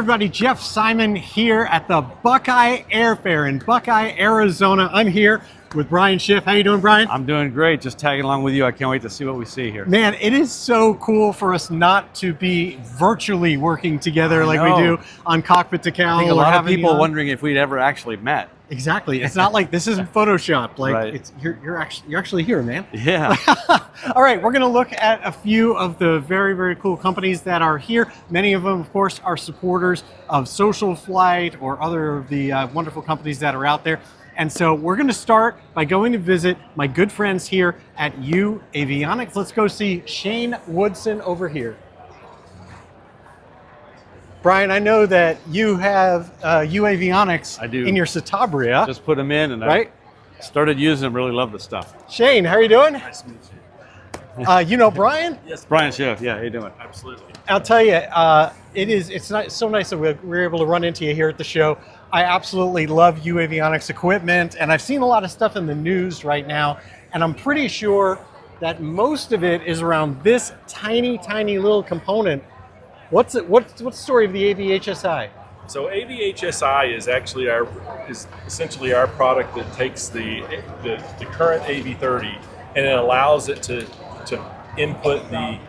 everybody, Jeff Simon here at the Buckeye Air Fair in Buckeye, Arizona. I'm here with Brian Schiff. How you doing, Brian? I'm doing great, just tagging along with you. I can't wait to see what we see here. Man, it is so cool for us not to be virtually working together like we do on Cockpit to Cal. I think a lot of people wondering if we'd ever actually met. Exactly. It's not like this isn't Photoshop. Like right. it's you're actually here, man. Yeah. All right, we're going to look at a few of the very, very cool companies that are here. Many of them, of course, are supporters of SocialFlight or other of the wonderful companies that are out there. And so we're going to start by going to visit my good friends here at uAvionix. Let's go see Shane Woodson over here. Brian, I know that you have uAvionix in your Citabria. Just put them in and I started using them, really love the stuff. Shane, how are you doing? Nice to meet you. You know Brian? Yes. Brian Schiff, yeah, how you doing? Absolutely. I'll tell you, it's so nice that we're able to run into you here at the show. I absolutely love uAvionix equipment, and I've seen a lot of stuff in the news right now, and I'm pretty sure that most of it is around this tiny, tiny little component. What's the story of the AVHSI? So AVHSI is actually essentially our product that takes the current AV30 and it allows it to input the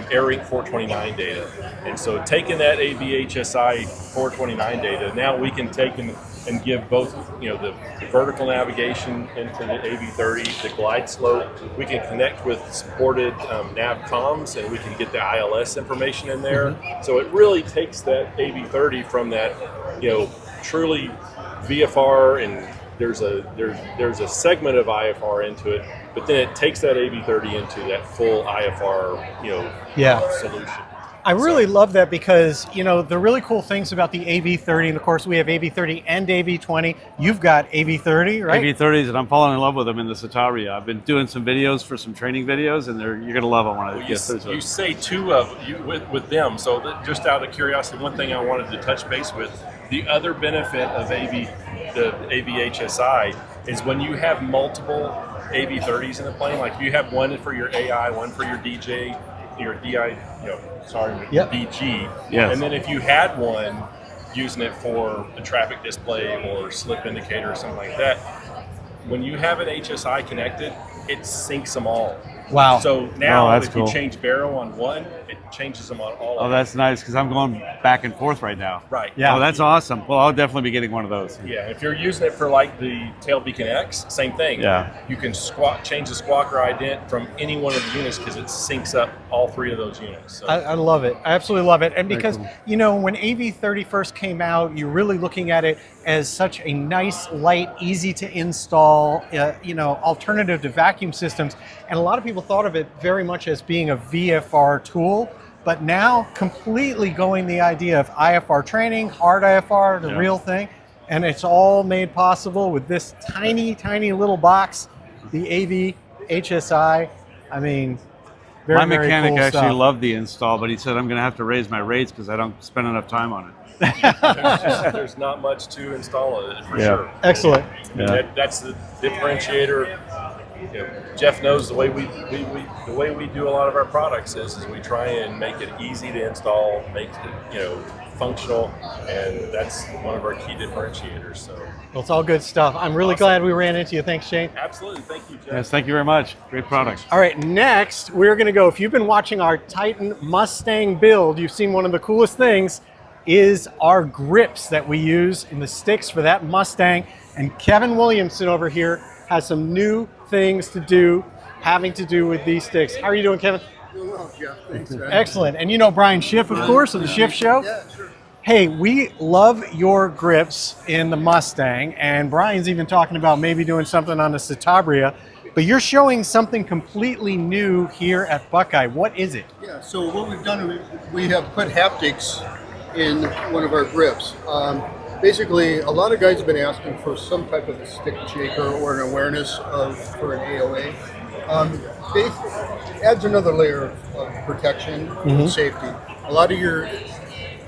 AirInc 429 data. And so taking that AVHSI 429 data, now we can take and give both, the vertical navigation into the AV30, the glide slope. We can connect with supported nav comms, and we can get the ILS information in there. Mm-hmm. So it really takes that AV30 from that, truly VFR, and there's a segment of IFR into it, but then it takes that AV30 into that full IFR, solution. I really love that because, the really cool things about the AV30, and of course we have AV30 and AV20. You've got AV30, right? AV30s, and I'm falling in love with them in the Citabria. I've been doing some videos for some training videos, and you're going to love them when I get through. You say two of you with them, so just out of curiosity, one thing I wanted to touch base with, the other benefit of the AVHSI is when you have multiple AV30s in the plane, like you have one for your AI, one for your DJ, your DI, DG. Yes. And then if you had one using it for a traffic display or slip indicator or something like that, when you have an HSI connected, it syncs them all. Wow. So now if cool. you change Baro on one, it changes them on all of them. Oh, that's nice, because I'm going back and forth right now. Right. Yeah. Oh, that's awesome. Well, I'll definitely be getting one of those. Yeah, if you're using it for like the Tail Beacon X, same thing. Yeah. You can change the squawker ident from any one of the units because it syncs up all three of those units. So. I love it. I absolutely love it. And because, cool. When AV30 first came out, you're really looking at it as such a nice, light, easy to install, alternative to vacuum systems. And a lot of people thought of it very much as being a VFR tool, but now completely going the idea of IFR training, hard IFR, the real thing. And it's all made possible with this tiny, tiny little box, the AVHSI. I mean, my mechanic cool actually stuff. loved the install, but he said I'm going to have to raise my rates because I don't spend enough time on it. There's not much to install it for Yeah. sure. Excellent. That's the differentiator. Jeff knows the way we do a lot of our products is we try and make it easy to install, make it functional, and that's one of our key differentiators. So Well, it's all good stuff. I'm really glad we ran into you. Thanks, Shane. absolutely, thank you, Jeff. Yes, thank you very much. Great product. All right, next we're going to go. If you've been watching our Titan Mustang build, you've seen one of the coolest things is our grips that we use in the sticks for that Mustang. And Kevin Williamson over here has some new things having to do with these sticks. How are you doing, Kevin? Doing well, Jeff. Thanks, man. Excellent. And Brian Schiff, of course, of the Schiff Show. Yeah, sure. Hey, we love your grips in the Mustang, and Brian's even talking about maybe doing something on the Citabria, but you're showing something completely new here at Buckeye. What is it? Yeah, so what we've done, we have put haptics in one of our grips. Basically, a lot of guys have been asking for some type of a stick shaker or an awareness for an AOA. It adds another layer of protection and safety. A lot of your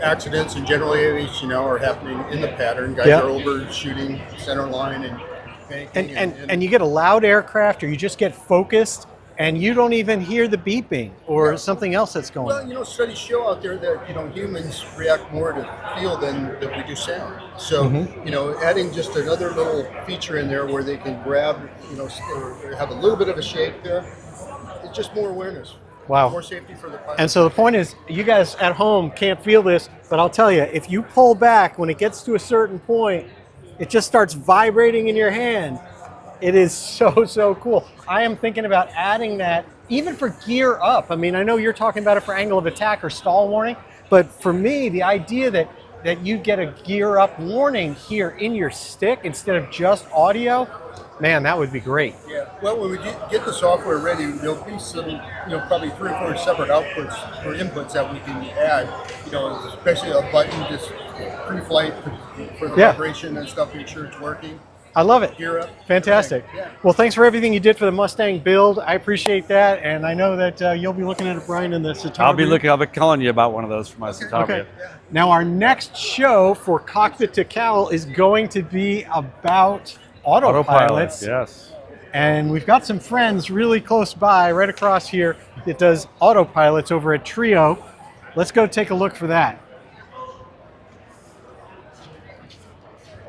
accidents in General Aviation now are happening in the pattern. Guys are overshooting center line and banking. And you get a loud aircraft, or you just get focused, and you don't even hear the beeping or something else that's going Well, on. studies show out there that humans react more to feel than we do sound. So adding just another little feature in there where they can grab, or have a little bit of a shake there, it's just more awareness. Wow. More safety for the pilot. And so the point is, you guys at home can't feel this, but I'll tell you, if you pull back when it gets to a certain point, it just starts vibrating in your hand. It is so cool. I am thinking about adding that even for gear up. I mean, I know you're talking about it for angle of attack or stall warning, but for me, the idea that you get a gear up warning here in your stick instead of just audio, man, that would be great. Yeah. Well, when we get the software ready, there'll be some, probably 3 or 4 separate outputs or inputs that we can add. Especially a button just pre-flight for the vibration and stuff. Make sure it's working. I love it. Gear up. Fantastic. Yeah. Well, thanks for everything you did for the Mustang build. I appreciate that, and I know that you'll be looking at it, Brian, in the Citauri. I'll be calling you about one of those for my Citauri. Okay. Now, our next show for Cockpit to Cowl is going to be about autopilots. Yes. And we've got some friends really close by, right across here, that does autopilots over at Trio. Let's go take a look for that.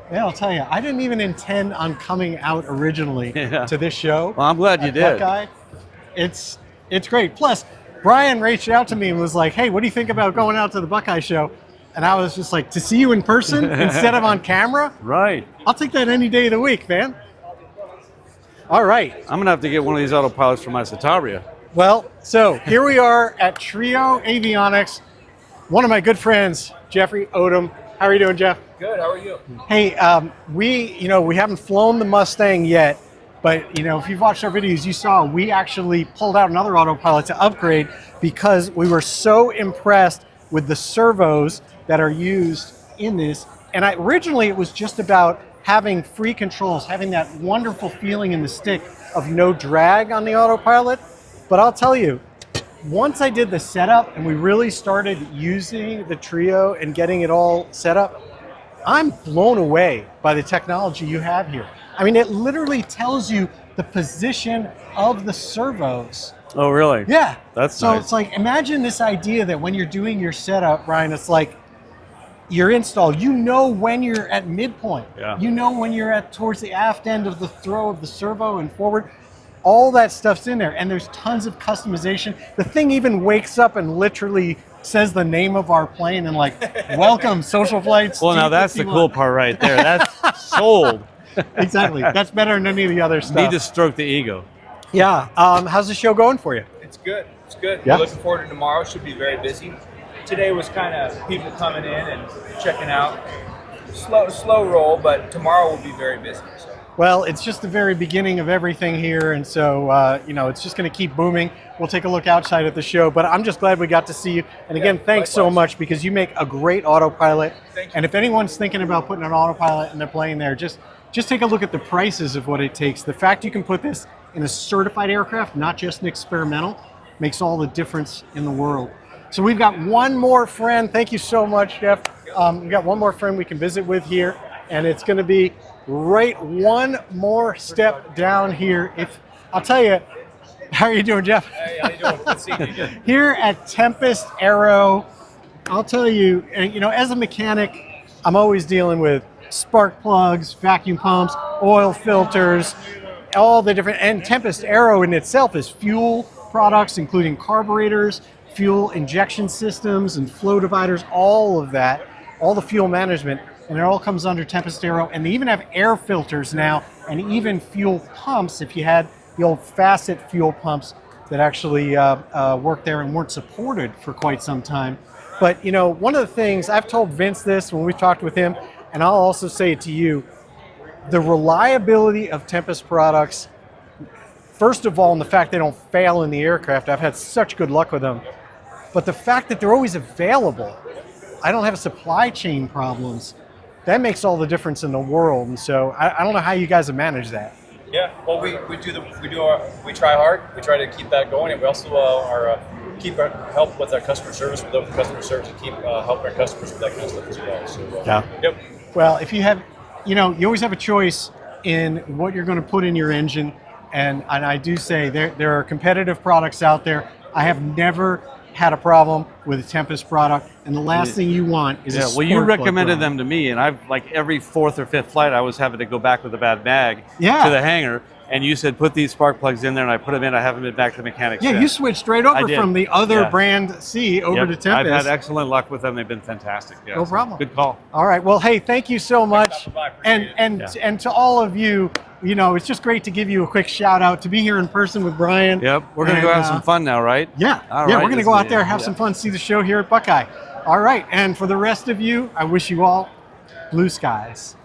Yeah, I'll tell you, I didn't even intend on coming out originally to this show. Well, I'm glad you did. Buckeye. It's great. Plus, Brian reached out to me and was like, hey, what do you think about going out to the Buckeye show? And I was just like, to see you in person instead of on camera? Right. I'll take that any day of the week, man. All right. I'm gonna have to get one of these autopilots for my Citauri. Well, so here we are at Trio Avionics. One of my good friends, Jeffrey Odom. How are you doing, Jeff? Good. How are you? Hey, we haven't flown the Mustang yet, but if you've watched our videos, you saw we actually pulled out another autopilot to upgrade because we were so impressed with the servos that are used in this. And originally it was just about having free controls, having that wonderful feeling in the stick of no drag on the autopilot. But I'll tell you, once I did the setup and we really started using the Trio and getting it all set up, I'm blown away by the technology you have here. I mean, it literally tells you the position of the servos. Oh, really? Yeah. That's so nice. It's like, imagine this idea that when you're doing your setup, Ryan, it's like your install, when you're at midpoint. Yeah. When you're towards the aft end of the throw of the servo and forward. All that stuff's in there, and there's tons of customization. The thing even wakes up and literally says the name of our plane and like, welcome, SocialFlight. Well, now that's the cool part right there. That's sold. Exactly. That's better than any of the other stuff. Need to stroke the ego. Yeah. How's the show going for you? It's good. It's good. Yeah. We're looking forward to tomorrow. Should be very busy. Today was kind of people coming in and checking out. Slow roll, but tomorrow will be very busy. So. Well, it's just the very beginning of everything here, and so it's just going to keep booming. We'll take a look outside at the show, but I'm just glad we got to see you. And again, thanks so much because you make a great autopilot. Thank you. And if anyone's thinking about putting an autopilot in their plane there, just take a look at the prices of what it takes. The fact you can put this in a certified aircraft, not just an experimental, makes all the difference in the world. So we've got one more friend. Thank you so much, Jeff. We've got one more friend we can visit with here, and it's going to be right one more step down here. I'll tell you, how are you doing, Jeff? Hey, how you doing? Good seeing you again. Here at Tempest Aero, I'll tell you, as a mechanic, I'm always dealing with spark plugs, vacuum pumps, oil filters, all the different, and Tempest Aero in itself is fuel products, including carburetors, fuel injection systems, and flow dividers, all of that, all the fuel management. And it all comes under Tempest Aero, and they even have air filters now, and even fuel pumps if you had the old facet fuel pumps that actually worked there and weren't supported for quite some time. But one of the things, I've told Vince this when we've talked with him, and I'll also say it to you, the reliability of Tempest products, first of all, in the fact they don't fail in the aircraft. I've had such good luck with them. But the fact that they're always available, I don't have supply chain problems. That makes all the difference in the world, and so I don't know how you guys have managed that. Yeah, well, we try hard. We try to keep that going, and we also help with our customer service. We love customer service and keep help our customers with that kind of stuff as well. So, Yeah. Yep. Well, if you have, you always have a choice in what you're going to put in your engine. And I do say there are competitive products out there. I have never had a problem with a Tempest product, and the last thing you want is a well, spark you plug recommended problem. them to me, and I've like every 4th or 5th flight, I was having to go back with a bad mag Yeah. to the hangar, and you said put these spark plugs in there, and I put them in. I haven't been back to the mechanics. Yeah, yet. you switched right I over did. from the other Yeah. brand C over Yep. to Tempest. I've had excellent luck with them. They've been fantastic. Yeah. No problem. Good call. All right. Well, hey, thank you so much. stopping by. Appreciate And it. and to all of you, you know, it's just great to give you a quick shout out to be here in person with Brian. Yep. We're gonna go And, have some fun now, right? Yeah. All yeah, right, we're going to go listen out to there, you. have Yeah. some fun, see the show here at Buckeye. All right. And for the rest of you, I wish you all blue skies.